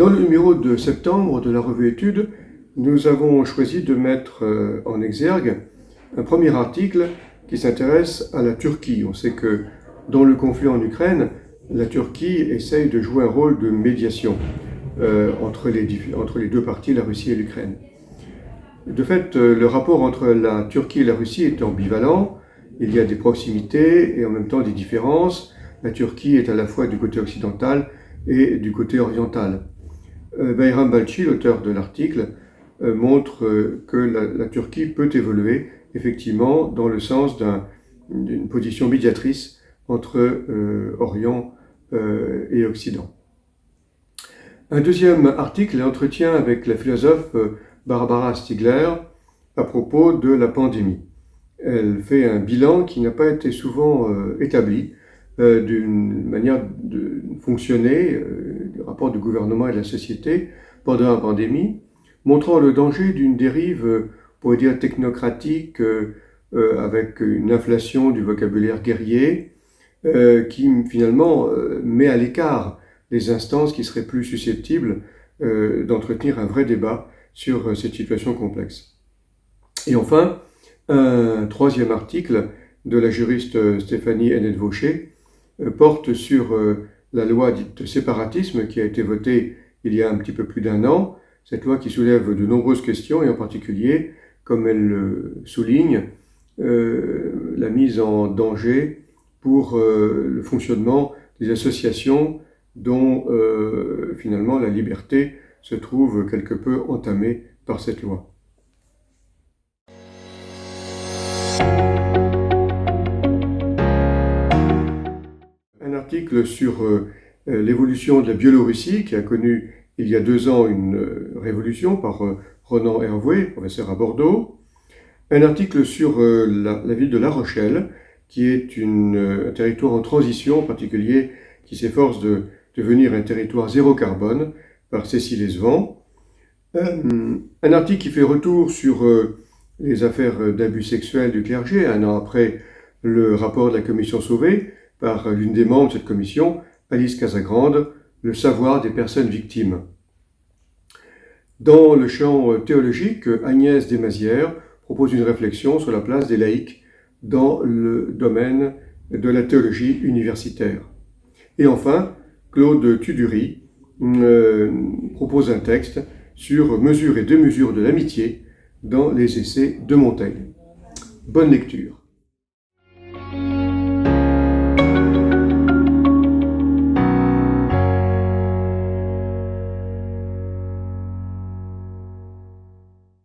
Dans le numéro de septembre de la revue Études, nous avons choisi de mettre en exergue un premier article qui s'intéresse à la Turquie. On sait que dans le conflit en Ukraine, la Turquie essaye de jouer un rôle de médiation entre les deux parties, la Russie et l'Ukraine. De fait, le rapport entre la Turquie et la Russie est ambivalent. Il y a des proximités et en même temps des différences. La Turquie est à la fois du côté occidental et du côté oriental. Bayram Balci, l'auteur de l'article, montre que la Turquie peut évoluer effectivement dans le sens d'une position médiatrice entre Orient et Occident. Un deuxième article est l'entretien avec la philosophe Barbara Stiegler à propos de la pandémie. Elle fait un bilan qui n'a pas été souvent établi d'une manière de fonctionner du rapport du gouvernement et de la société pendant la pandémie, montrant le danger d'une dérive, on pourrait dire, technocratique, avec une inflation du vocabulaire guerrier, qui finalement met à l'écart les instances qui seraient plus susceptibles d'entretenir un vrai débat sur cette situation complexe. Et enfin, un troisième article de la juriste Stéphanie Hennette-Vaucher porte sur la loi dite séparatisme qui a été votée il y a un petit peu plus d'un an, cette loi qui soulève de nombreuses questions et en particulier, comme elle le souligne, la mise en danger pour le fonctionnement des associations dont finalement la liberté se trouve quelque peu entamée par cette loi. Un article sur l'évolution de la Biélorussie qui a connu il y a 2 ans une révolution par Ronan Hervouet, professeur à Bordeaux. Un article sur la ville de La Rochelle qui est un territoire en transition en particulier qui s'efforce de devenir un territoire zéro carbone par Cécile Esvent. Un article qui fait retour sur les affaires d'abus sexuels du clergé, 1 an après le rapport de la commission Sauvé, par l'une des membres de cette commission, Alice Casagrande, le savoir des personnes victimes. Dans le champ théologique, Agnès Desmazières propose une réflexion sur la place des laïcs dans le domaine de la théologie universitaire. Et enfin, Claude Tudury propose un texte sur mesure et démesure de l'amitié dans les essais de Montaigne. Bonne lecture.